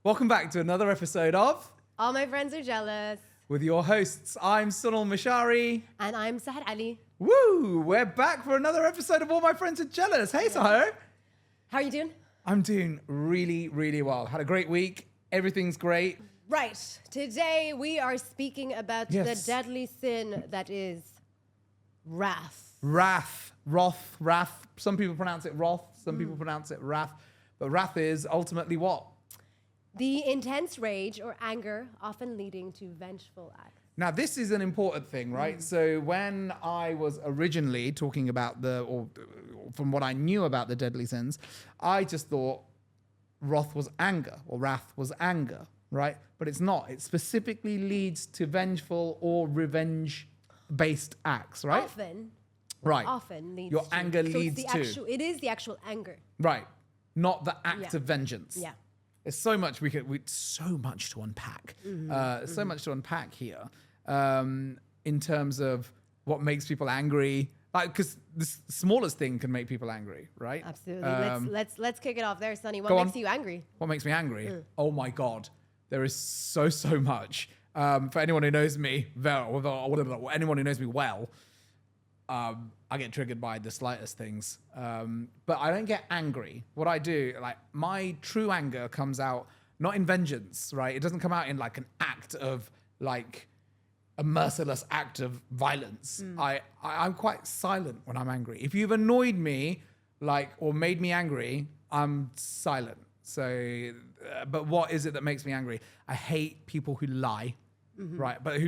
Welcome back to another episode of All my friends are jealous. with your hosts. I'm Sunal Mishari. And I'm Sahar Ali. Woo! We're back for another episode of All My Friends Are Jealous. Hey, Sahar. How are you doing? I'm doing really, really well. Had a great week. Everything's great. Right. Today we are speaking about Yes. the deadly sin that is wrath. Wrath. Some people pronounce it wrath. Some people pronounce it wrath. But wrath is ultimately what? The intense rage or anger often leading to vengeful acts. Now, this is an important thing, right? So when I was originally talking about from what I knew about the deadly sins, I just thought wrath was anger, right? But it's not. It specifically leads to vengeful or revenge-based acts, right? Often leads Your to. anger So leads to. It is the actual anger. Right. Not the act Yeah. of vengeance. Yeah. There's so much so much to unpack. So much to unpack here in terms of what makes people angry. Like, because the smallest thing can make people angry, right? Absolutely. Let's kick it off there, Sunny. What Go makes on. you angry? What makes me angry? Oh my God, there is so much. For anyone who knows me anyone who knows me well, I get triggered by the slightest things. But I don't get angry. What I do, like my true anger comes out not in vengeance, right? It doesn't come out in like an act of like a merciless act of violence. I'm quite silent when I'm angry. If you've annoyed me, or made me angry, I'm silent. So, but what is it that makes me angry? I hate people who lie, right? But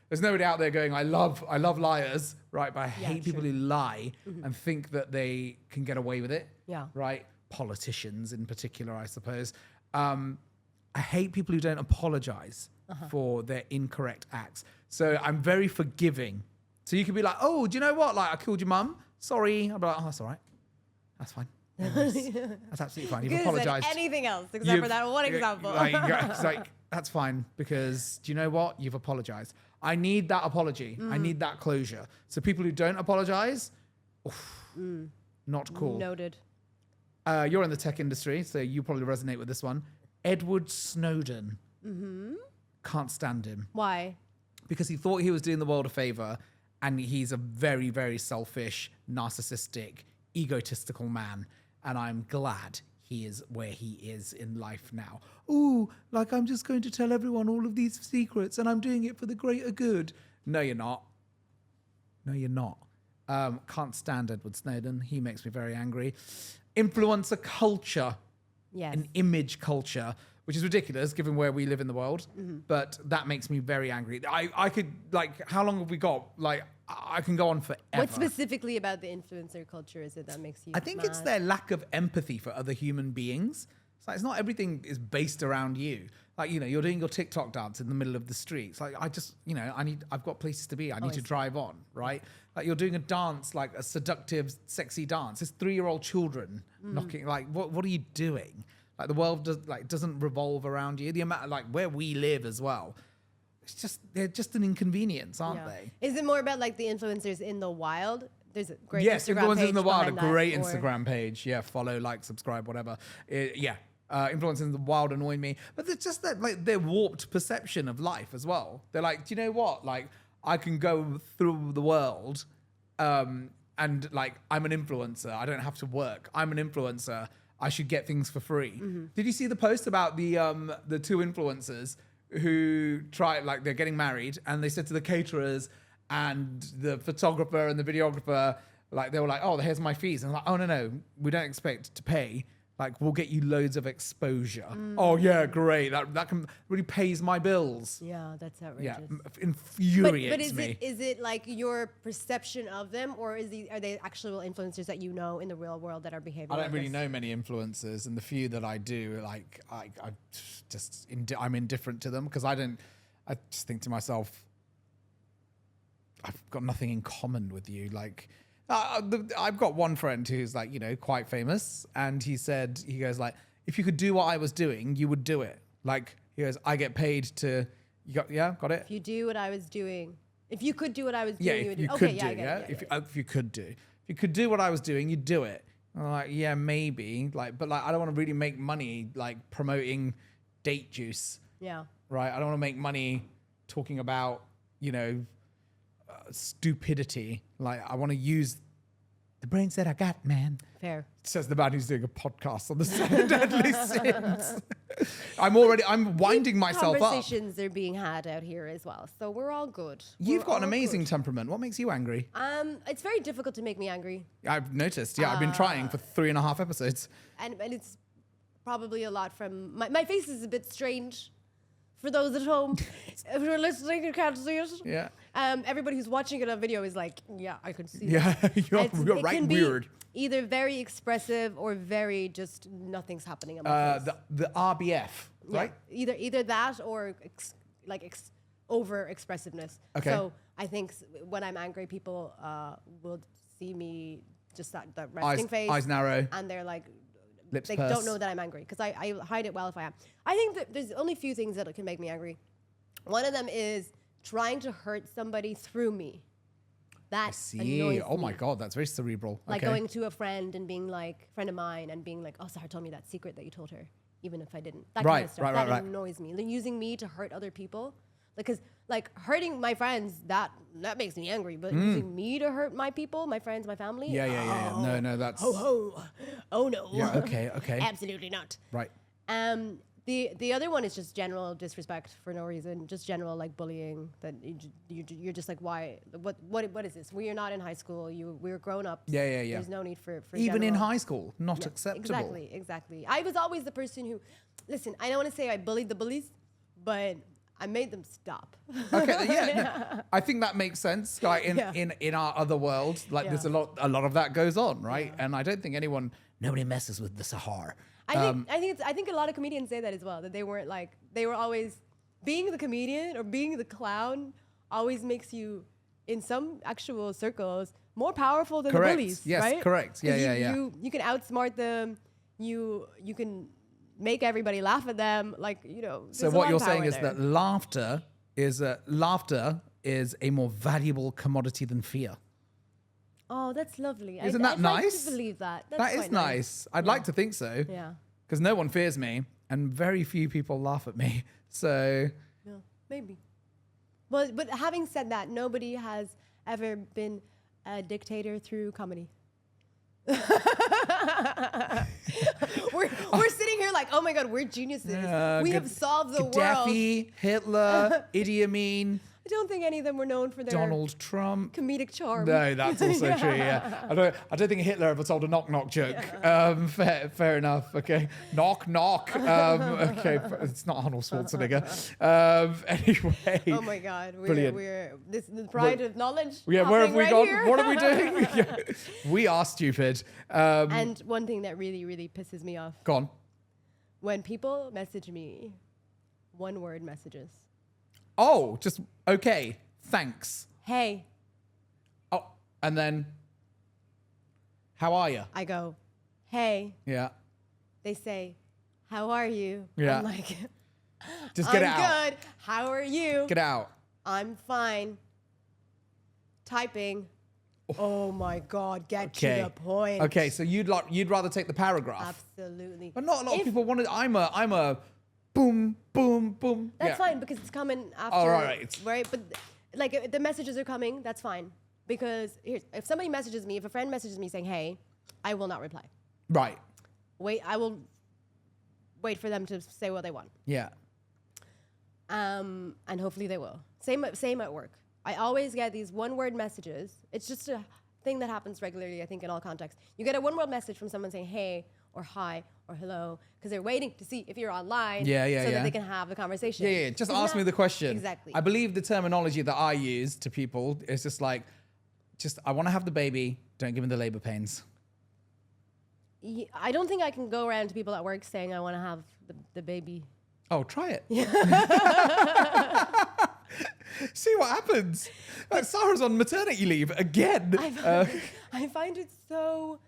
there's nobody out there going, I love liars, right? But I hate people who lie and think that they can get away with it, right? Politicians in particular, I suppose. I hate people who don't apologize for their incorrect acts. So I'm very forgiving. So you could be like, oh, do you know what? Like, I killed your mum. Sorry. I'll be like, oh, that's all right. That's fine. No worries. That's absolutely fine. You've apologized. Anything else except for that one example. It's like, that's fine because do you know what? You've apologized. I need that apology. I need that closure. So people who don't apologize, not cool. Noted. You're in the tech industry, so you probably resonate with this one. Edward Snowden. Can't stand him. Why? Because he thought he was doing the world a favor, and he's a very, very selfish, narcissistic, egotistical man. And I'm glad he is where he is in life now. Ooh, like I'm just going to tell everyone all of these secrets, and I'm doing it for the greater good. No, you're not. No, you're not. Can't stand Edward Snowden. He makes me very angry. Influencer culture. Yes. An image culture, which is ridiculous given where we live in the world, but that makes me very angry. I could, how long have we got? I can go on forever. What specifically about the influencer culture is it that makes you I think mad? it's their lack of empathy for other human beings. It's not everything is based around you. You're doing your TikTok dance in the middle of the streets. I've got places to be. I need to drive on, right? You're doing a dance, like a seductive, sexy dance. It's 3-year-old children knocking, what are you doing? The world doesn't revolve around you. The amount, where we live as well. They're just an inconvenience, aren't they? Is it more about the influencers in the wild? There's a great Yes, Instagram influencers page in the wild, a behind great that, Instagram page. Yeah, follow, subscribe, whatever. Influencers in the wild annoy me, but it's just that their warped perception of life as well. They're like, do you know what? I can go through the world, and I'm an influencer. I don't have to work. I'm an influencer. I should get things for free. Did you see the post about the two influencers who they're getting married, and they said to the caterers and the photographer and the videographer, they were like, oh, here's my fees. And I'm like, oh, no, we don't expect to pay. We'll get you loads of exposure. Oh, yeah, great. That really pays my bills. Yeah, that's outrageous. Yeah, infuriates but me. Is it your perception of them, or are they actual influencers that you know in the real world that are behaving I don't like really this? know many influencers, and the few that I do, I'm indifferent to them because I just think to myself, I've got nothing in common with you. I've got one friend who's quite famous, and he goes if you could do what I was doing, you would do it. He goes, I get paid to, got it? If you do what I was doing, if you could do what I was doing, Yeah, you would if you do. could Okay, do, I get it. if you could do what I was doing, you'd do it. I'm like, yeah, maybe. But I don't want to really make money promoting date juice, Yeah. right? I don't want to make money talking about, stupidity. Like, I want to use the brains that I got, man. Fair. Says the man who's doing a podcast on the 7 Deadly Sins. I'm winding myself up. Conversations are being had out here as well, so we're all good. You've We're got an all amazing good. temperament. What makes you angry? It's very difficult to make me angry, I've noticed. Yeah, I've been trying for 3.5 episodes. and it's probably a lot from my face is a bit strange. For those at home, if you're listening, you can't see it. Yeah. Everybody who's watching it on video is like, yeah, I can see. Yeah, That. you're It right can be weird. either very expressive or very just nothing's happening on my face. The RBF, right? Yeah, either that or over expressiveness. Okay. So I think when I'm angry, people will see me just that resting face, Eyes narrow, and they're like, lips they purse. don't know that I'm angry because I hide it well if I am. I think that there's only few things that can make me angry. One of them is trying to hurt somebody through me. That See, annoys oh me. my God, that's very cerebral. Like okay. going to a friend and being like, friend of mine, and being like, oh, Sahar told me that secret that you told her, even if I didn't. That kind Right, of stuff. right, that right. annoys me. Like, using me to hurt other people. Because hurting my friends, that makes me angry. But using me to hurt my people, my friends, my family. Yeah. No, that's Ho ho. Oh no. Yeah, okay. Absolutely not. Right. The other one is just general disrespect for no reason, just general like bullying. That you're just like, why? What is this? We are not in high school. We're grown up. Yeah. There's no need for Even in general- high school, not acceptable. Exactly. I was always the person who, listen. I don't want to say I bullied the bullies, but I made them stop. Okay, yeah. I think that makes sense. Like in our other world, like there's a lot of that goes on, right? And I don't think nobody messes with the Sahar. I think a lot of comedians say that as well. That they were always being the comedian or being the clown always makes you in some actual circles more powerful than Correct. the bullies. Yes, right? correct. Yeah, 'Cause yeah. You can outsmart them. You can make everybody laugh at them. So what you're saying is that laughter is a more valuable commodity than fear. Oh, that's lovely. Isn't that I'd nice? like to believe that. That's That is quite nice. I'd like to think so. Yeah. Because no one fears me, and very few people laugh at me. So Yeah, maybe. Well, but having said that, nobody has ever been a dictator through comedy. we're sitting here like, oh my God, we're geniuses. We have solved the world. Gaddafi, Hitler, Idi Amin, I don't think any of them were known for their Donald Trump. comedic charm. No, that's also true. Yeah, I don't think Hitler ever told a knock joke. Fair enough. Okay, knock. Okay, it's not Arnold Schwarzenegger. Anyway. Oh my God, Brilliant. we're this is the pride of knowledge. Yeah, where have we right gone? here. What are we doing? Yeah. We are stupid. And one thing that really, really pisses me off Gone. when people message me, one-word messages. Oh, just okay. Thanks. Hey, Oh, and then, how are you? I go, hey. Yeah. They say, how are you? Yeah. I'm like, Just get I'm it out. good. How are you? Get out. I'm fine. Typing. Oh my God, get to Okay. the point. Okay, so you'd rather take the paragraph, Absolutely. but not a lot of people want it. I'm a boom. That's Yeah. fine because it's coming after. Oh, right. Right? But like if the messages are coming, that's fine. Because if somebody messages me, if a friend messages me saying, hey, I will not reply. Right. I will wait for them to say what they want. Yeah. And hopefully they will. Same at work. I always get these one-word messages. It's just a thing that happens regularly, I think, in all contexts. You get a one-word message from someone saying hey or hi or hello because they're waiting to see if you're online so that they can have the conversation. Yeah. Just Isn't ask me that- the question. Exactly. I believe the terminology that I use to people is just like, I want to have the baby. Don't give me the labor pains. I don't think I can go around to people at work saying I want to have the baby. Oh, try it. See what happens. Sarah's on maternity leave again. I find it so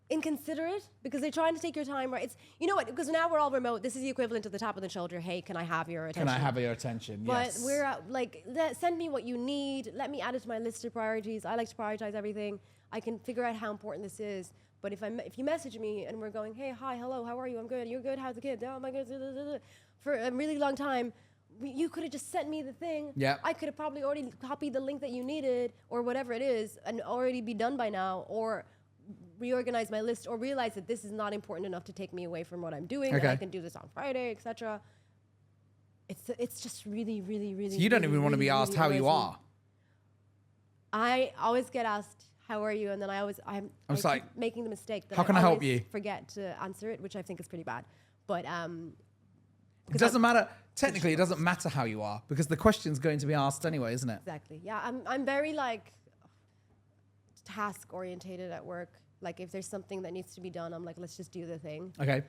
inconsiderate because they're trying to take your time, right? It's what? Because now we're all remote. This is the equivalent of the tap on the shoulder. Hey, can I have your attention? Can I have your attention? But Yes. we're send me what you need. Let me add it to my list of priorities. I like to prioritize everything. I can figure out how important this is. But if you message me and we're going, hey, hi, hello, how are you? I'm good. You're good. How's the kid? Oh my God. For a really long time, you could have just sent me the thing. Yeah. I could have probably already copied the link that you needed or whatever it is and already be done by now, or reorganize my list, or realize that this is not important enough to take me away from what I'm doing. Okay. And I can do this on Friday, etc. It's just really, really, really. So you don't really, even want to be really, asked really how you annoys me. are. I always get asked, how are you? And then I just keep like, making the mistake that how can I help always you? forget to answer it, which I think is pretty bad. But It doesn't matter. Technically, it doesn't matter how you are because the question's going to be asked anyway, isn't it? exactly. Yeah, I'm very like task orientated at work. Like if there's something that needs to be done, I'm like, let's just do the thing. Okay.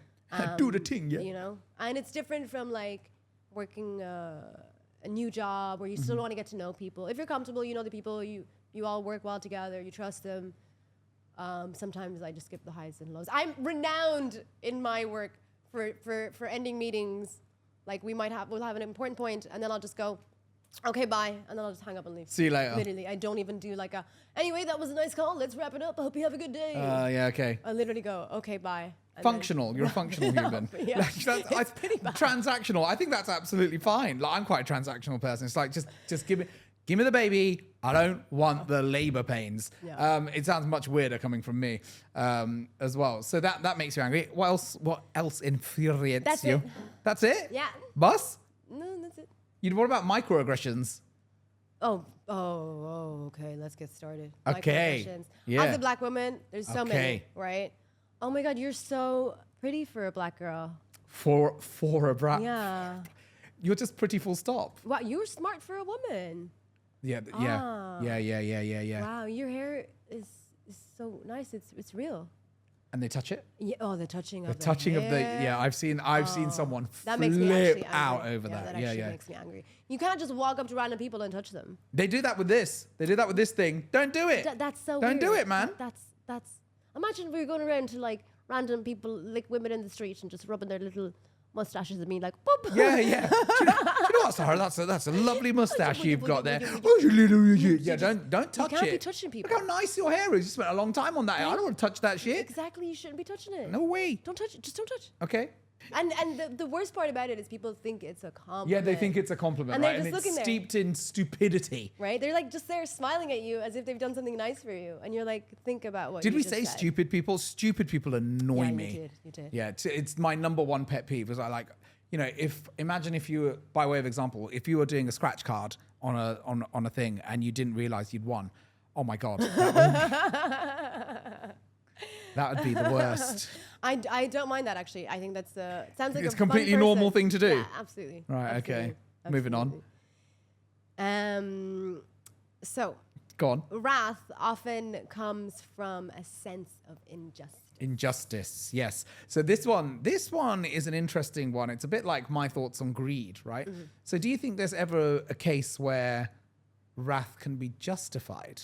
Do the thing, yeah. You know? And it's different from like working a new job where you still want to get to know people. If you're comfortable, you know the people, you all work well together, you trust them. Sometimes I just skip the highs and lows. I'm renowned in my work for ending meetings. Like we'll have an important point and then I'll just go, okay, bye. And then I'll just hang up and leave. See you later. Literally, I don't even do like anyway, that was a nice call. Let's wrap it up. I hope you have a good day. Yeah, okay. I literally go, okay, bye. And Functional. You're a functional human. Yeah, it's pretty bad. Transactional. I think that's absolutely fine. Like I'm quite a transactional person. It's like just give me the baby. I don't want the labor pains. Yeah. It sounds much weirder coming from me as well. So that makes you angry. What else infuriates That's you? it. That's it? Yeah. Bus? No, that's it. What about microaggressions? Oh, okay. Let's get started. Okay. Microaggressions. Yeah. As a black woman, there's so many, Okay. right? Oh my God, you're so pretty for a black girl. For a brat. Yeah. You're just pretty full stop. Wow, you're smart for a woman. Yeah. Ah. Yeah. Wow, your hair is so nice. It's real. And they touch it? Yeah. Oh, the touching of The touching of the hair. yeah, I've seen someone That makes me actually flip angry. out over Yeah, that. that actually makes me angry. You can't just walk up to random people and touch them. They do that with this. They do that with this thing. Don't do it. That's so Don't do weird. it, man. That's. Imagine if we were going around to like random people, like women in the street, and just rubbing their little mustaches at me, like, boop. Yeah. Do you know what, Sahar? That's a lovely mustache you've got there. Yeah, don't touch it. You can't be touching people. Look how nice your hair is. You spent a long time on that. I don't want to touch that shit. Exactly, you shouldn't be touching it. No way. Don't touch it. Just don't touch. Okay. And the worst part about it is people think it's a compliment. Yeah, they think it's a compliment, And right? they're And just it's looking there. steeped in stupidity. right. They're like just there smiling at you as if they've done something nice for you, and you're like, think about what. Did you we just say said. stupid people? Stupid people annoy Yeah, me. You did. Yeah, it's my number one pet peeve. Is I like, imagine if you were, by way of example, if you were doing a scratch card on a thing and you didn't realize you'd won. Oh my God, that would be the worst. I don't mind that actually. I think that's sounds like It's a completely fun normal person. thing to do. Yeah, absolutely. Right. Absolutely. Okay. Moving on. So Go on. wrath often comes from a sense of injustice. Injustice. Yes. So this one is an interesting one. It's a bit like my thoughts on greed, right? Mm-hmm. So do you think there's ever a case where wrath can be justified?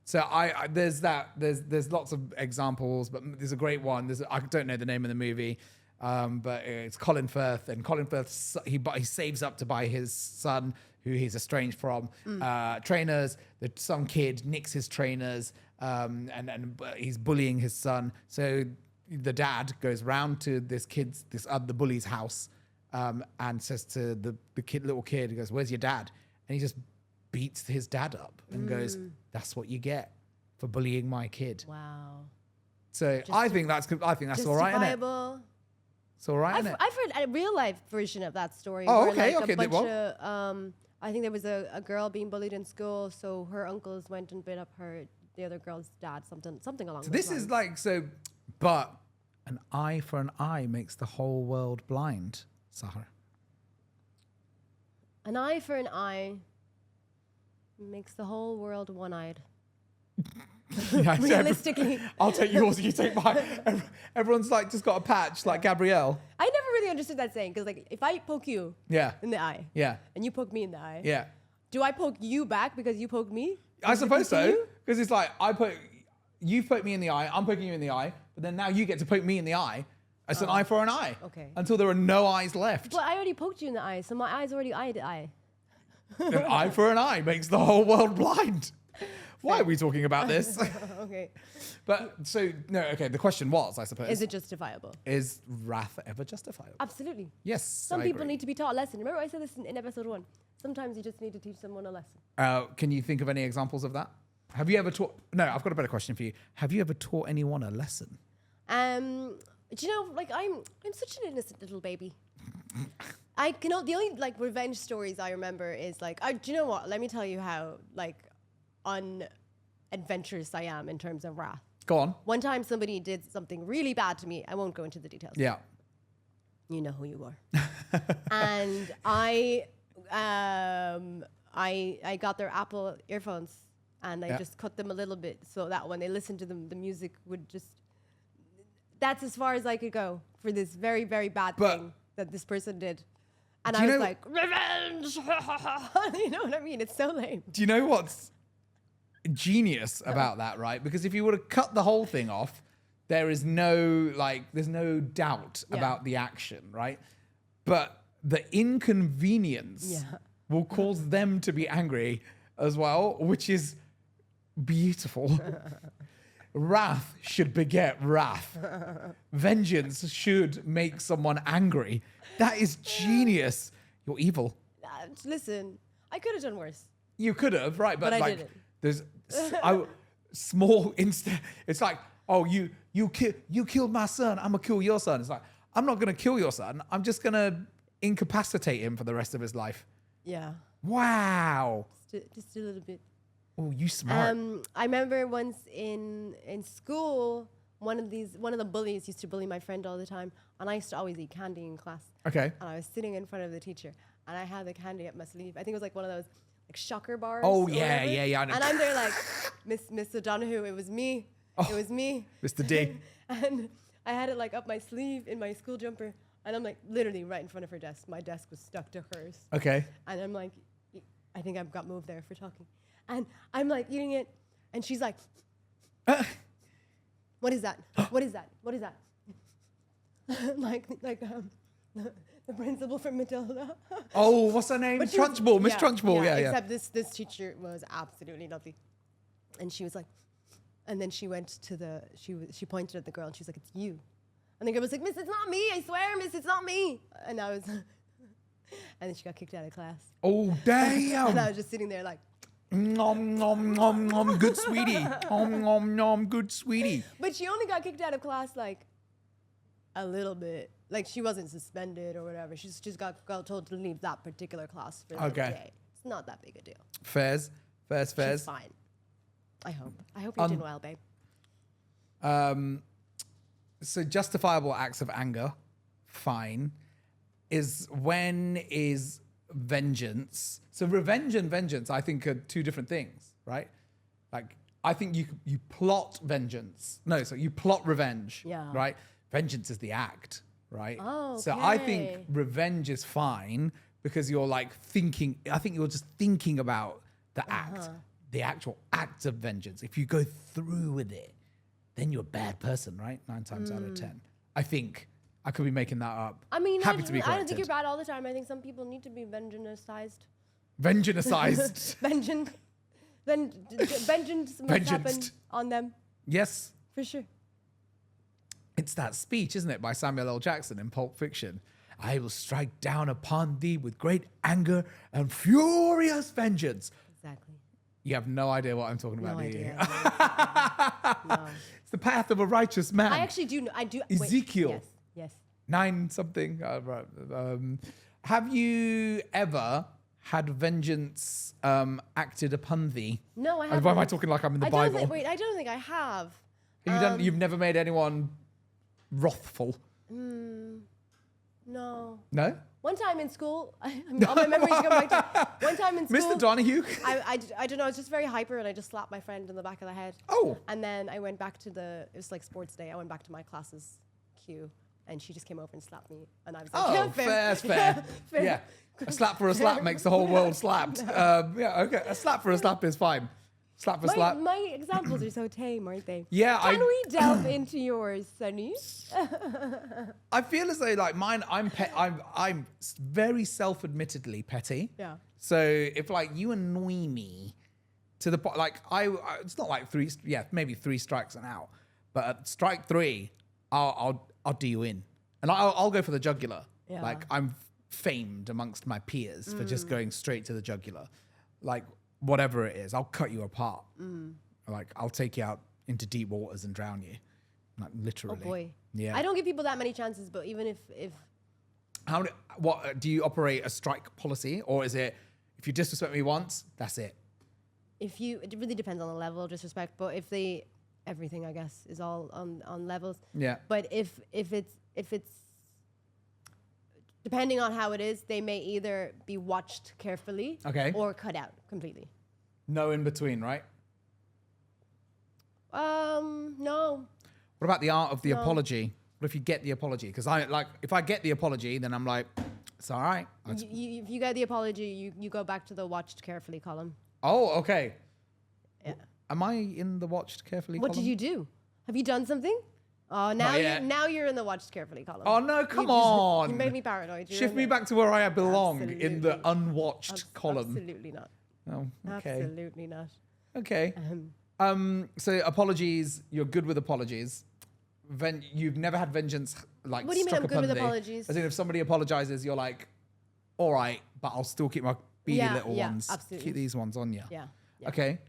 So there's lots of examples, but there's a great one. I don't know the name of the movie, but it's Colin Firth, and Colin Firth he saves up to buy his son, who he's estranged from, trainers. Some kid nicks his trainers, and he's bullying his son. So the dad goes round to the bully's house, and says to the little kid, he goes, "Where's your dad?" And he just beats his dad up and goes, "That's what you get for bullying my kid." Wow. So I think that's all right, isn't it? Justifiable. It's all right, isn't it? I've heard a real life version of that story. Oh, where, okay, like, okay, A bunch well. of, I think there was a girl being bullied in school, so her uncles went and beat up the other girl's dad, something along So those this lines. is like but an eye for an eye makes the whole world blind, Sahar. An eye for an eye makes the whole world one-eyed. Yeah, Realistically. I'll take yours, you take mine. Everyone's like just got a patch, like Gabrielle. I never really understood that saying, because like if I poke you Yeah, in the eye yeah, and you poke me in the eye, yeah. do I poke you back because you poked me? I Does it suppose so, continue? because it's like you poke me in the eye, I'm poking you in the eye, but then now you get to poke me in the eye. It's an eye for an eye. Okay. Until there are no eyes left. But I already poked you in the eye, so my eye's already eye to eye. An eye for an eye makes the whole world blind. Why are we talking about this? Okay. But so, no, okay, the question was, I suppose, Is it justifiable? is wrath ever justifiable? Absolutely. Yes, Some people need to be taught a lesson. Remember I said this in episode 1. Sometimes you just need to teach someone a lesson. Can you think of any examples of that? Have you ever taught... No, I've got a better question for you. Have you ever taught anyone a lesson? Do you know, like I'm such an innocent little baby. I can the only like revenge stories I remember is like, do you know what? Let me tell you how like unadventurous I am in terms of wrath. Go on. One time somebody did something really bad to me. I won't go into the details. Yeah. You know who you are. And I got their Apple earphones and I just cut them a little bit so that when they listened to them, the music would just... That's as far as I could go for this very, very bad thing that this person did. And I was like, revenge! You know what I mean? It's so lame. Do you know what's genius about that, right? Because if you were to cut the whole thing off, there's no doubt about the action, right? But the inconvenience will cause them to be angry as well, which is beautiful. Wrath should beget wrath. Vengeance should make someone angry. That is genius. You're evil. Listen, I could have done worse. You could have, right? But I like, didn't. there's small instant. It's like, oh, you killed my son. I'm gonna kill your son. It's like, I'm not gonna kill your son. I'm just gonna incapacitate him for the rest of his life. Yeah. Wow. Just a little bit. Oh, you smart. I remember once in school, one of the bullies used to bully my friend all the time, and I used to always eat candy in class. Okay. And I was sitting in front of the teacher, and I had the candy up my sleeve. I think it was like one of those like shocker bars. Oh or yeah, whatever. yeah. I know. And I'm there like, Miss O'Donoghue, it was me. Oh, it was me. Mr. D. And I had it like up my sleeve in my school jumper, and I'm like literally right in front of her desk. My desk was stuck to hers. Okay. And I'm like, I think I've got moved there for talking. And I'm like eating it, and she's like, "What is that? What is that? What is that?" like the principal from Matilda. Oh, what's her name? Trunchbull, Miss Trunchbull. Yeah. Except this teacher was absolutely lovely, and she was like, and then she went to she pointed at the girl, and she's like, "It's you," and the girl was like, "Miss, it's not me. I swear, Miss, it's not me." And I was, and then she got kicked out of class. Oh damn! And I was just sitting there like. Nom nom nom nom, good sweetie. Nom nom nom, good sweetie. But she only got kicked out of class like a little bit. Like she wasn't suspended or whatever. She's just got told to leave that particular class for the day. It's not that big a deal. Fairs. She's fine. I hope you're doing well, babe. So justifiable acts of anger, fine. Is vengeance. So revenge and vengeance, I think, are two different things, right? Like, I think you plot vengeance. No, so you plot revenge, right? Vengeance is the act, right? Oh, okay. So I think revenge is fine because you're like thinking, I think you're just thinking about the act, the actual act of vengeance. If you go through with it, then you're a bad person, right? 9 times out of 10. I think. I could be making that up. I mean, Happy to be I don't think corrected. you're bad all the time. I think some people need to be vengeancized. Vengeancized. Vengeance must happen on them. Yes. For sure. It's that speech, isn't it, by Samuel L. Jackson in Pulp Fiction. I will strike down upon thee with great anger and furious vengeance. Exactly. You have no idea what I'm talking about, do you? No. It's the path of a righteous man. I actually do know. I do. Ezekiel. Wait, yes. 9 something. Have you ever had vengeance acted upon thee? No, I haven't. Why am I talking like I'm in the Bible? I don't think I have. You've never made anyone wrathful? No. No? One time in school, all my memories come back to one time in school. Mr. Donahue? I don't know, I was just very hyper and I just slapped my friend in the back of the head. Oh. And then I went back to it was like sports day, I went back to my class's queue and she just came over and slapped me. And I was like, Oh, fair. Fair. Yeah. A slap for a slap makes the whole world slapped. Yeah, okay. A slap for a slap is fine. Slap for slap. My examples are so tame, aren't they? Yeah, Can we delve into yours, Sunny? I feel as though like mine, I'm very self-admittedly petty. Yeah. So if like you annoy me, to the point. Like it's not like maybe 3 strikes and out, but at strike 3, I'll do you in, and I'll go for the jugular. Yeah. Like I'm famed amongst my peers for just going straight to the jugular, like whatever it is, I'll cut you apart. Like I'll take you out into deep waters and drown you, like literally. Oh boy. Yeah. I don't give people that many chances, but even if What do you operate a strike policy, or is it if you disrespect me once, that's it? it really depends on the level of disrespect, but everything I guess is all on levels. Yeah. But if it's depending on how it is, they may either be watched carefully, Okay. or cut out completely. No in between, right? No. What about the art of the No. apology? What if you get the apology? Because if I get the apology, then I'm like, it's all right. If you get the apology, you go back to the watched carefully column. Oh, okay. Yeah. Am I in the watched carefully What column? did you do? Have you done something? Oh, now you're in the watched carefully column. Oh, no, come You on. made me paranoid. You're Shift in me the- back to where I belong in the Absolutely. unwatched column. Absolutely not. Oh, okay. Absolutely not. Okay. So apologies, you're good with apologies. You've never had vengeance like What do you mean struck I'm good upon with thee. apologies? As in if somebody apologizes, you're like, all right, but I'll still keep my beady Yeah, little yeah, ones. absolutely. Keep these ones on you. Yeah. Yeah.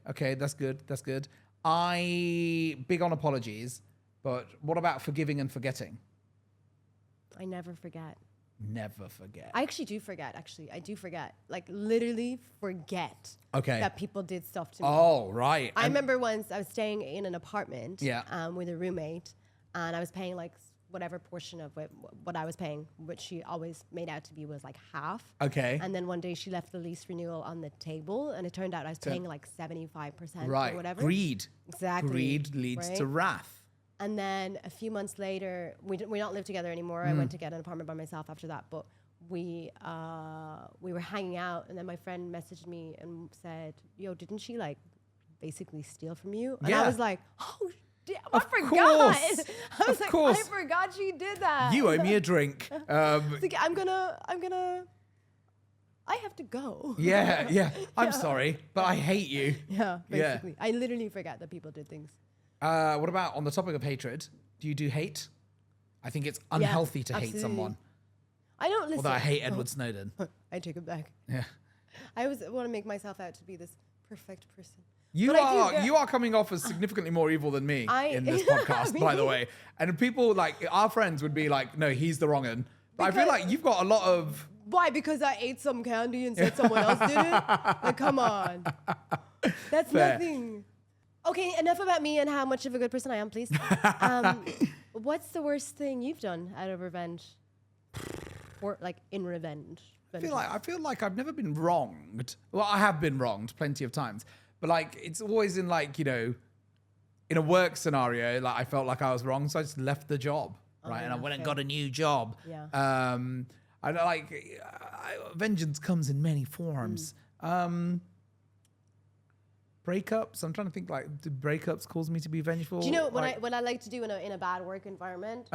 Okay, that's good. I big on apologies, but what about forgiving and forgetting? I never forget. Never forget. I actually do forget. I do forget. Like literally forget. Okay. That people did stuff to me. Oh, right. I remember once I was staying in an apartment. Yeah. With a roommate, and I was paying like whatever portion of what I was paying, which she always made out to be was like half. Okay. And then one day she left the lease renewal on the table, and it turned out I was paying like 75% Right. or whatever. Greed. Exactly. Greed leads to Right? wrath. And then a few months later, we don't live together anymore. I went to get an apartment by myself after that. But we were hanging out, and then my friend messaged me and said, "Yo, didn't she like basically steal from you?" And Yeah. I was like, "Oh, damn, I Of forgot." course. I was Of like, course. "I forgot she did that." You owe me a drink. It's like, I'm gonna. I have to go. Yeah. I'm sorry, but I hate you. Yeah, Yeah. basically. I literally forgot that people did things. What about on the topic of hatred? Do you do hate? I think it's unhealthy to hate absolutely. someone. I don't listen. Although I hate Edward Snowden. I take it back. Yeah. I always want to make myself out to be this perfect person. You But I do are get- you are coming off as significantly more evil than me in this podcast, by the Really? way. And people like our friends would be like, "No, he's the wrong one." But I feel Because- like you've got a lot of Why? Because I ate some candy and said someone else did it? Like, come on. That's Fair. nothing. Okay, enough about me and how much of a good person I am, please. What's the worst thing you've done out of revenge? Or like in revenge? I feel like I've never been wronged. Well, I have been wronged plenty of times, but like it's always in like in a work scenario. Like I felt like I was wrong, so I just left the job, right? And I yeah, went and fair. got a new job. Yeah. I like vengeance comes in many forms. Breakups. I'm trying to think like do breakups cause me to be vengeful? Do you know like, what I like to do in a bad work environment?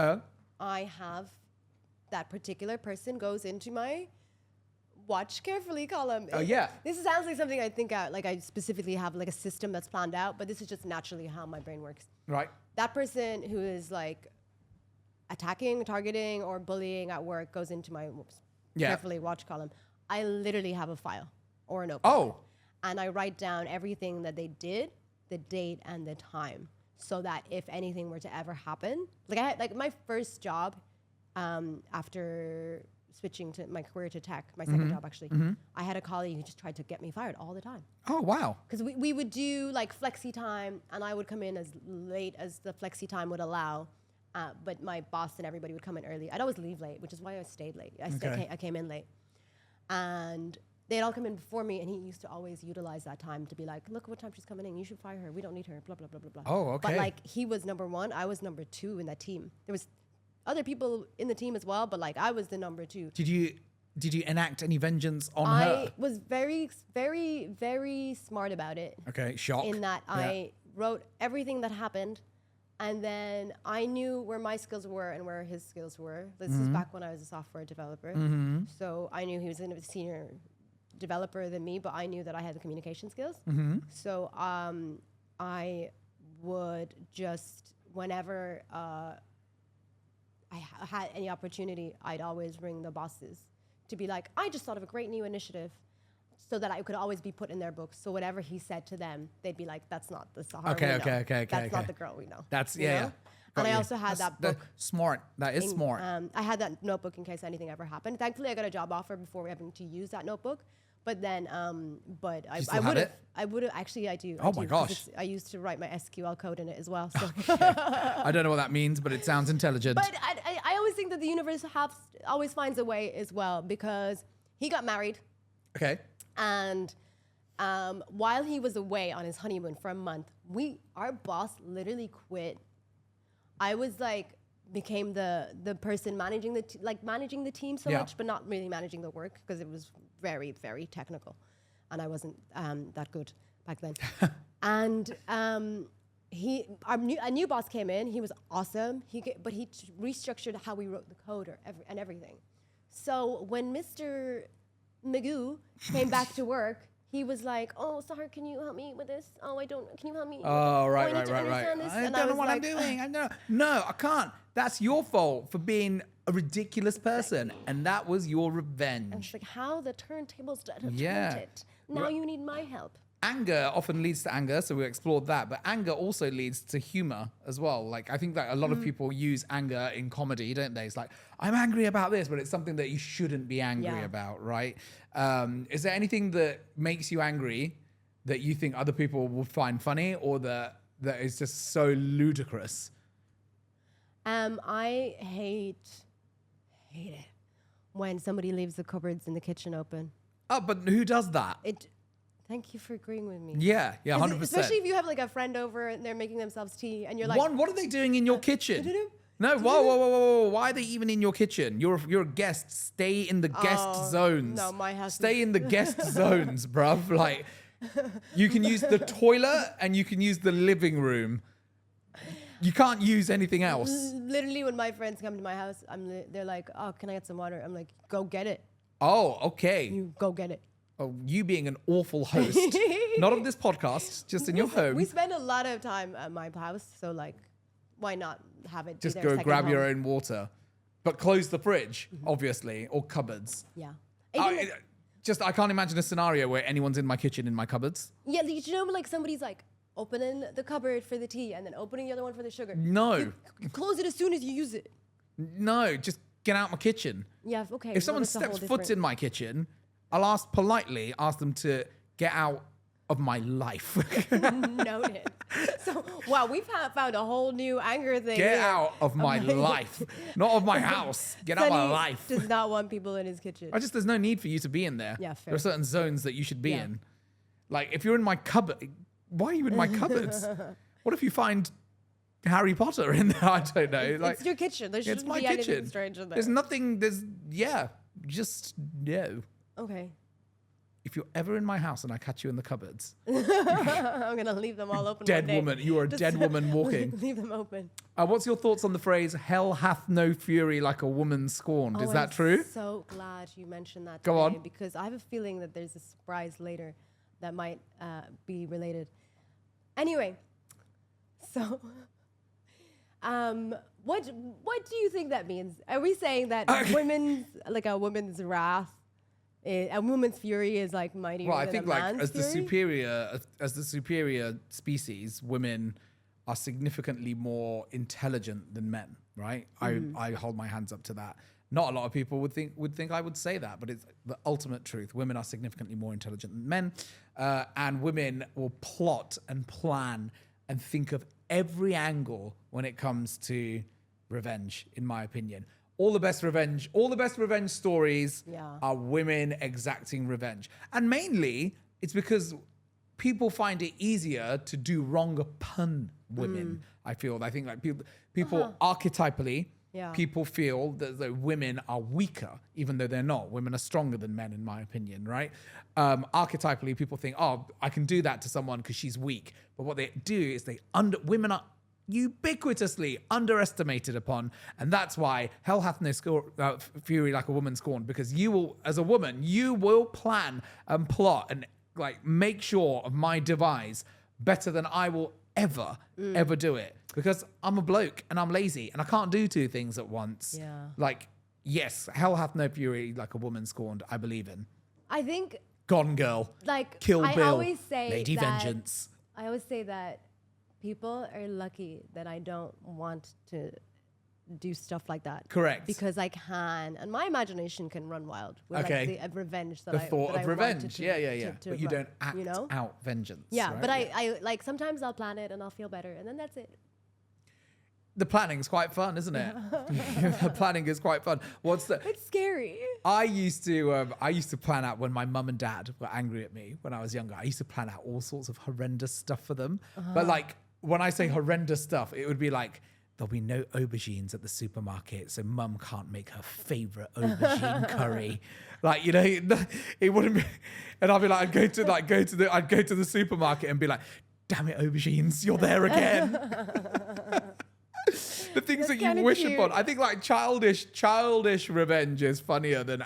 I have that particular person goes into my watch carefully column. Oh, yeah. This sounds like something I think out, like I specifically have like a system that's planned out, but this is just naturally how my brain works. right. That person who is like attacking, targeting, or bullying at work goes into my Yeah. carefully watch column. I literally have a file or a notebook. Oh. And I write down everything that they did, the date and the time, so that if anything were to ever happen, like my first job, after switching to my career to tech, my second job actually, I had a colleague who just tried to get me fired all the time. Oh wow. Because we would do like flexi time, and I would come in as late as the flexi time would allow, but my boss and everybody would come in early. I'd always leave late, which is why I stayed late. I came in late, and they'd all come in before me, and he used to always utilize that time to be like, "Look what time she's coming in. You should fire her. We don't need her." Blah blah blah blah blah. Oh, okay. But like he was number one, I was number two in that team. There was other people in the team as well, but like I was the number two. Did you enact any vengeance on I her? was very, very, very smart about it. Okay, shock. In that Yeah. I wrote everything that happened, and then I knew where my skills were and where his skills were. This is back when I was a software developer, so I knew he was a senior developer than me, but I knew that I had the communication skills. So I would just, whenever I had any opportunity, I'd always ring the bosses to be like, I just thought of a great new initiative, so that I could always be put in their books. So whatever he said to them, they'd be like, that's not the Sahar we know. That's not the girl we know. That's, you know? And I also had That's that book. Smart. That is smart. I had that notebook in case anything ever happened. Thankfully, I got a job offer before having to use that notebook. But then, but I would have, actually, I do. Oh my gosh. I used to write my SQL code in it as well. So. I don't know what that means, but it sounds intelligent. But I always think that the universe always finds a way as well, because he got married. Okay. And while he was away on his honeymoon for a month, our boss literally quit. I was like, became the person managing managing the team so much, but not really managing the work, because it was very, very technical, and I wasn't that good back then. And a new boss came in. He was awesome. But he restructured how we wrote the code and everything. So when Mr. Magoo came back to work, he was like, "Oh, Sahar, can you help me with this? Oh, I don't. Can you help me? Oh, right. This." I don't know what I'm doing. No, I can't. That's your fault for being a ridiculous person, and that was your revenge. And it's like, how the turntables turned it. Now you need my help. Anger often leads to anger, so we explored that. But anger also leads to humor as well. Like, I think that a lot of people use anger in comedy, don't they? It's like, I'm angry about this, but it's something that you shouldn't be angry about, right? Is there anything that makes you angry that you think other people will find funny, or that is just so ludicrous? I hate it when somebody leaves the cupboards in the kitchen open. Oh, but who does that? Thank you for agreeing with me. Yeah, 100%. Especially if you have like a friend over and they're making themselves tea, and you're like, what are they doing in your kitchen? No, whoa. Why are they even in your kitchen? You're a guest. Stay in the guest zones. No, my house. Stay in the guest zones, bruv. Like, you can use the toilet and you can use the living room. You can't use anything else. Literally, when my friends come to my house, they're like, "Oh, can I get some water?" I'm like, "Go get it." Oh, okay. You go get it. Oh, you being an awful host. Not of this podcast, just in your home. We spend a lot of time at my house, so like, why not have it? Just go grab your own water, but close the fridge, obviously, or cupboards. Yeah. I can't imagine a scenario where anyone's in my kitchen in my cupboards. Yeah, did you know, like, somebody's like opening the cupboard for the tea and then opening the other one for the sugar? No. You close it as soon as you use it. No, just get out my kitchen. Yeah, okay. If someone steps foot in my kitchen, I'll politely ask them to get out of my life. Noted. So, wow, we've found a whole new anger thing. Get out of my life. Not of my house. Get out of my life. Does not want people in his kitchen. There's no need for you to be in there. Yeah, fair. There are certain zones that you should be in. Like, if you're in my cupboard, why are you in my cupboards? What if you find Harry Potter in there? I don't know. It's your kitchen. There shouldn't be anything strange in there. There's nothing, just no. Okay. If you're ever in my house and I catch you in the cupboards, I'm going to leave them all open. Dead woman. You are a dead woman walking. Leave them open. What's your thoughts on the phrase, hell hath no fury like a woman scorned? Is that true? I'm so glad you mentioned that Go on. because I have a feeling that there's a surprise later that might be related. Anyway, so what do you think that means? Are we saying that a woman's wrath, a woman's fury is like mightier than a man's fury? As the superior species, women are significantly more intelligent than men, right? I hold my hands up to that. Not a lot of people would think I would say that, but it's the ultimate truth. Women are significantly more intelligent than men, and women will plot and plan and think of every angle when it comes to revenge, in my opinion. All the best revenge stories are women exacting revenge. And mainly, it's because people find it easier to do wrong upon women, I feel. I think like people archetypally, people feel that the women are weaker, even though they're not. Women are stronger than men, in my opinion, right? Archetypally, people think, oh, I can do that to someone because she's weak. But what they do is women are ubiquitously underestimated upon, and that's why hell hath no fury like a woman scorned, because you will, as a woman, you will plan and plot and like make sure of my demise better than I will ever do it, because I'm a bloke and I'm lazy and I can't do two things at once. Yeah. Like, yes, hell hath no fury like a woman scorned, I believe in. I think, Gone Girl, like, Kill I Bill, always say Lady that, Vengeance. I always say that people are lucky that I don't want to do stuff like that. Correct. Because I can, and my imagination can run wild with Okay. like the revenge that The I thought that of I revenge. wanted to- Yeah. to But you run, don't act you know? out vengeance. Yeah, right? but I like sometimes I'll plan it and I'll feel better, and then that's it. The planning's quite fun, isn't it? The planning is quite fun. It's scary. I used to plan out when my mum and dad were angry at me when I was younger. I used to plan out all sorts of horrendous stuff for them. But like when I say horrendous stuff, it would be like there'll be no aubergines at the supermarket, so mum can't make her favorite aubergine curry. Like, you know, it wouldn't be. And I'd be like, I'd go to the supermarket and be like, damn it, aubergines, you're there again. The things That's that you kinda wish cute. upon. I think like childish revenge is funnier than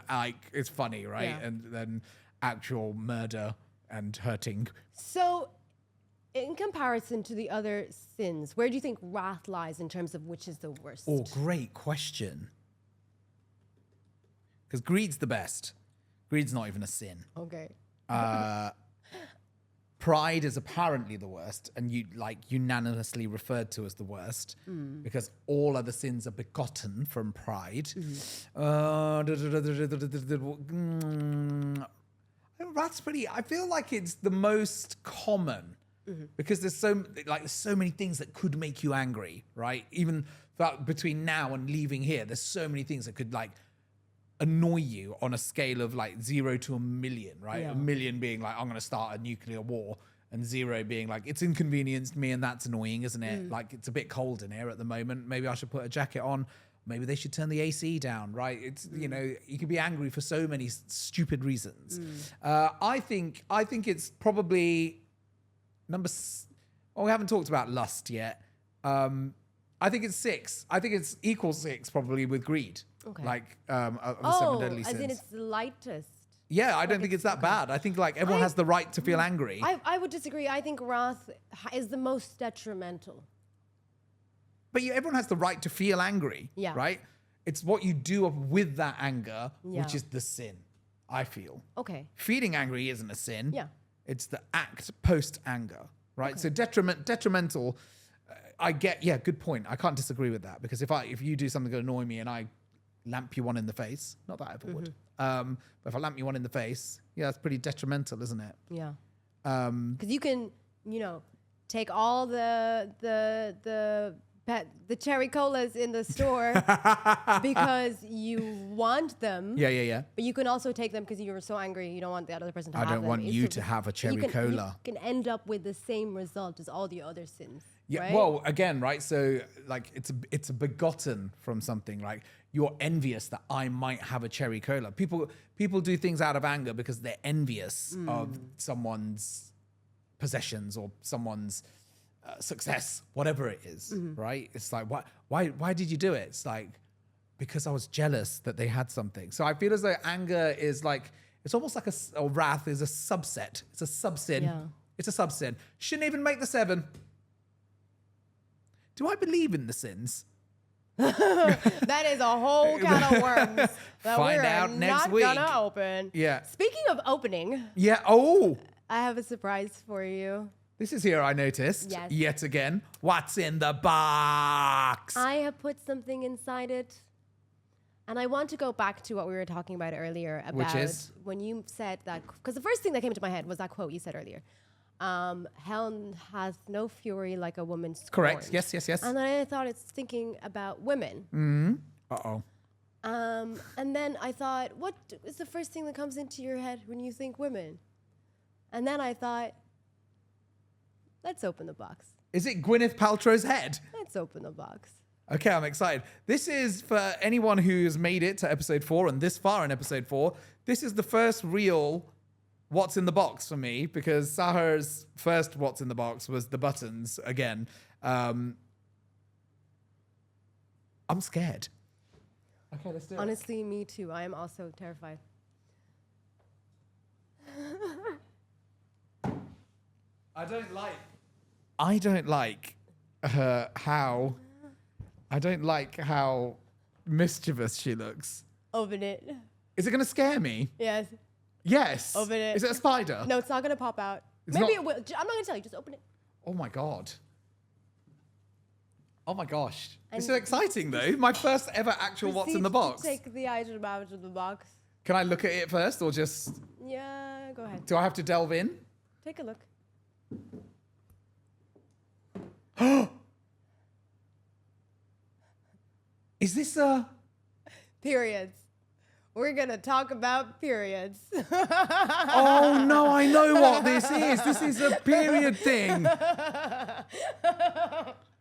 it's funny, right? Yeah. And then actual murder and hurting. So, in comparison to the other sins, where do you think wrath lies in terms of which is the worst? Oh, great question. Because greed's the best. Greed's not even a sin. Okay. Pride is apparently the worst, and you like unanimously referred to as the worst because all other sins are begotten from pride. That's pretty. I feel like it's the most common because there's so many things that could make you angry, right? Even between now and leaving here, there's so many things that could like annoy you on a scale of like 0 to 1,000,000, right? Yeah. 1,000,000 being like, I'm going to start a nuclear war, and 0 being like, it's inconvenienced me and that's annoying, isn't it? Like, it's a bit cold in here at the moment. Maybe I should put a jacket on. Maybe they should turn the AC down, right? It's, you know, you can be angry for so many stupid reasons. I think it's probably we haven't talked about lust yet. I think it's 6. I think it's equal 6 probably with greed. Okay. Like of the 7 deadly as sins. in it's the lightest. Yeah, I don't think it's that bad. I think like everyone has the right to feel angry. I would disagree. I think wrath is the most detrimental. But everyone has the right to feel angry, Yeah. right? It's what you do with that anger, which Yeah. is the sin, I feel. Okay. Feeling angry isn't a sin. Yeah. It's the act post-anger, right? So detrimental, I get, yeah, good point. I can't disagree with that because if you do something that annoy me and I lamp you one in the face, not that I ever would, but if I lamp you one in the face, yeah, that's pretty detrimental, isn't it? Yeah. Because you can, take all the cherry colas in the store because you want them. Yeah. But you can also take them because you were so angry you don't want the other person to have I them. don't want you to have a cherry cola. You can end up with the same result as all the other sins. Yeah, right? well, again, right? So, like, it's a begotten from something. Like, you're envious that I might have a cherry cola. People do things out of anger because they're envious of someone's possessions or someone's success, whatever it is, right? It's like, why did you do it? It's like, because I was jealous that they had something. So I feel as though anger is like, it's almost like or wrath is a subset. It's a sub-sin. Yeah. It's a sub-sin. Shouldn't even make the 7. Do I believe in the sins? That is a whole can of worms that Find we're out next not week. gonna open. Yeah. Speaking of opening, Yeah. Oh, I have a surprise for you. this is here, I noticed. Yes. Yet again. What's in the box? I have put something inside it. And I want to go back to what we were talking about earlier about Which is? when you said that, because the first thing that came to my head was that quote you said earlier. Hell has no fury like a woman scorned. Correct. Yes. And then I thought it's thinking about women. Uh-oh. And then I thought, what is the first thing that comes into your head when you think women? And then I thought, let's open the box. Is it Gwyneth Paltrow's head? Let's open the box. Okay, I'm excited. This is for anyone who's made it to episode 4 and this far in episode 4. This is the first real what's in the box for me because Sahar's first what's in the box was the buttons again. I'm scared. Okay, let's do it. Honestly, me too. I am also terrified. I don't like how mischievous she looks. Open it. Is it going to scare me? Yes. Yes. Open it. Is it a spider? No, it's not gonna pop out. It's Maybe not- it will. I'm not gonna tell you. Just open it. Oh my god. Oh my gosh. And- This is exciting though. My first ever actual what's in the Proceed to box. Take the item out of the box. Can I look at it first or just Yeah, go ahead. do I have to delve in? Take a look. Is this a Periods. We're gonna talk about periods. Oh no, I know what this is. This is a period thing.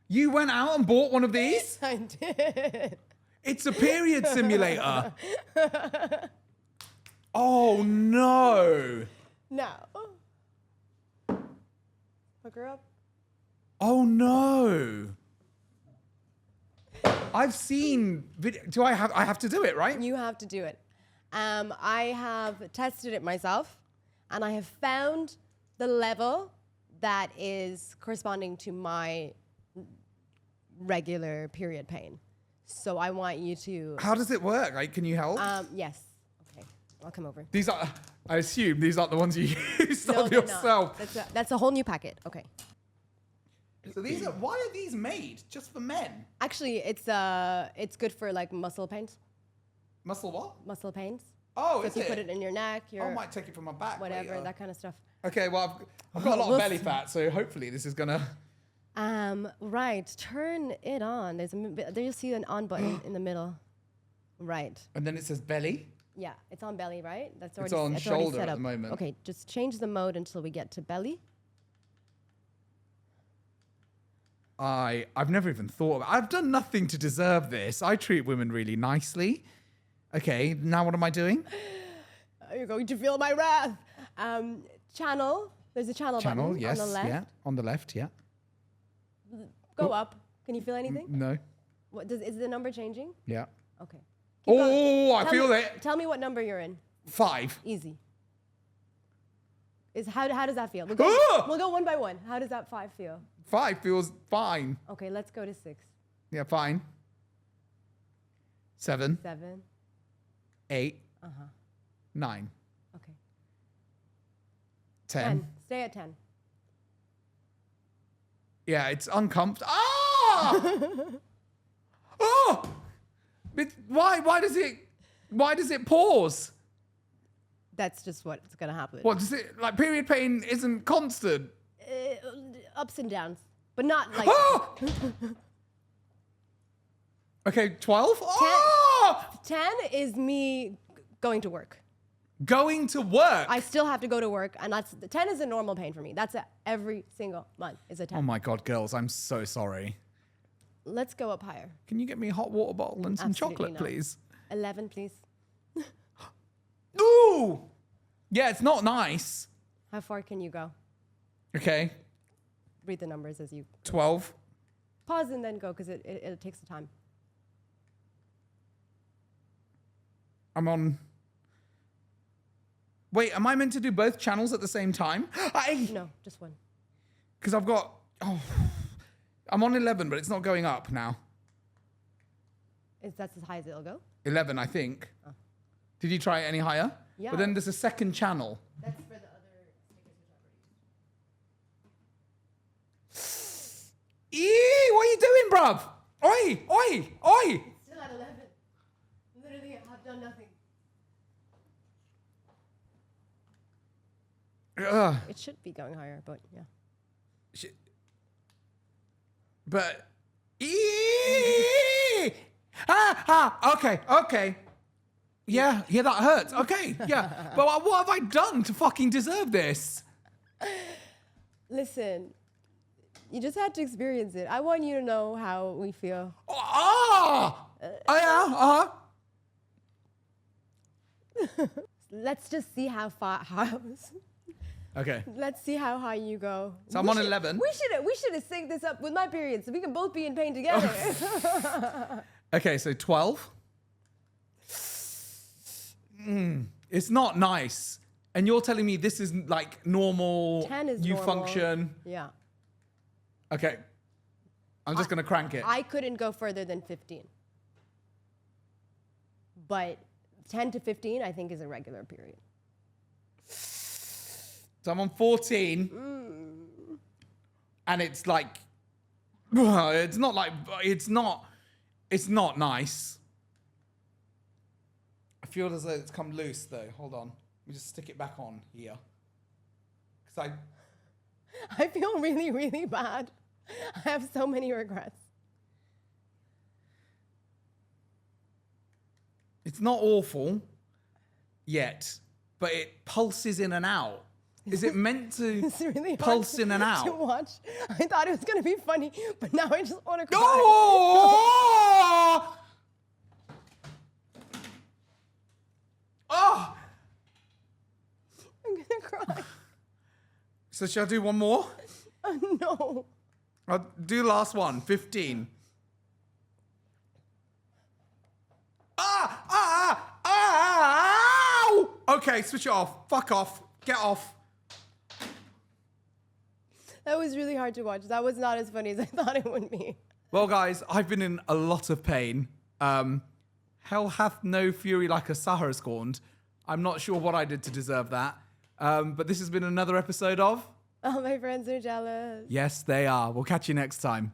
You went out and bought one of these? I did. It's a period simulator. Oh no. Now. Hook her up. Oh no. I've seen video. I have to do it, right? You have to do it. I have tested it myself, and I have found the level that is corresponding to my regular period pain. So I want you to. How does it work? Like, can you help? Yes. Okay. I'll come over. These are. I assume these aren't the ones you used No, on they're not. yourself. That's a whole new packet. Okay. So these are. Why are these made? Just for men? Actually, it's good for like muscle pains. Muscle what? Muscle pains. Oh, So is if you it? put it in your neck, I your might take it from my back. whatever, later. that kind of stuff. Okay, well, I've got a lot We'll of belly see. fat, so hopefully this is gonna. Right. Turn it on. There you see an on button in the middle. Right. And then it says belly. Yeah, it's on belly, right? That's It's already on already shoulder set at up. the moment. Okay, just change the mode until we get to belly. I've never even thought of. I've done nothing to deserve this. I treat women really nicely. Okay, now what am I doing? You're going to feel my wrath. Channel. There's a channel button yes, on the left. yeah, on the left, yeah. Go up. Can you feel anything? No, Is the number changing? yeah. Okay. Keep going. Oh, I Tell feel me- it. Tell me what number you're in. 5. Easy. How does that feel? Ah! We'll go one by one. How does that 5 feel? 5 feels fine. Okay, let's go to 6, Yeah, fine. 7, 7. 8, Uh-huh. 9, Okay. 10. Stay at 10. Yeah, it's uncomfortable. Ah! Oh! Why does it pause? That's just what's gonna happen. What does it like? Period pain isn't constant. Ups and downs, but not like. Ah! Okay, 12. Ah! 10 is me going to work. Going to work. I still have to go to work, and 10 is a normal pain for me. That's every single month is a 10. Oh my god, girls, I'm so sorry. Let's go up higher. Can you get me a hot water bottle and some Absolutely chocolate, not. please? 11, please. Ooh! Yeah, it's not nice. How far can you go? Okay, Read the numbers as you 12. pause and then go, because it takes the time. I'm on. Wait, am I meant to do both channels at the same time? No, just one. Because I've got. Oh, I'm on 11, but it's not going up now. That's as high as it'll go? 11, I think. Did you try it any higher? Yeah. But then there's a second channel. That's for the other stickers which I've already used. Eee, what are you doing, bruv? Oi, oi, oi! Still at 11. Literally, I've done nothing. Ugh. It should be going higher, but yeah. But. Eee! Okay. Yeah, that hurts. Okay, yeah. But what have I done to fucking deserve this? Listen, you just had to experience it. I want you to know how we feel. Oh, yeah, Let's just see how far. Okay. Let's see how high you go. So I'm on 11. We should have synced this up with my period so we can both be in pain together. Okay, so 12. It's not nice. And you're telling me this is like normal. 10 is you normal. function. Yeah. Okay. I'm just going to crank it. I couldn't go further than 15. But 10 to 15, I think, is a regular period. So I'm on 14. And it's like, it's not nice. I feel as though it's come loose though. Hold on. Let me just stick it back on here. Because I feel really, really bad. I have so many regrets. It's not awful yet, but it pulses in and out. Is it meant to It's really hard pulse in and to out? watch. I thought it was going to be funny, but now I just want to cry. Oh! Oh! I'm going to cry. So shall I do one more? Oh, no. I'll do last one, 15. Ow! Okay, switch it off. Fuck off. Get off. That was really hard to watch. That was not as funny as I thought it would be. Well, guys, I've been in a lot of pain. Hell hath no fury like a Sahar scorned. I'm not sure what I did to deserve that. But this has been another episode of... All my friends are jealous. Yes, they are. We'll catch you next time.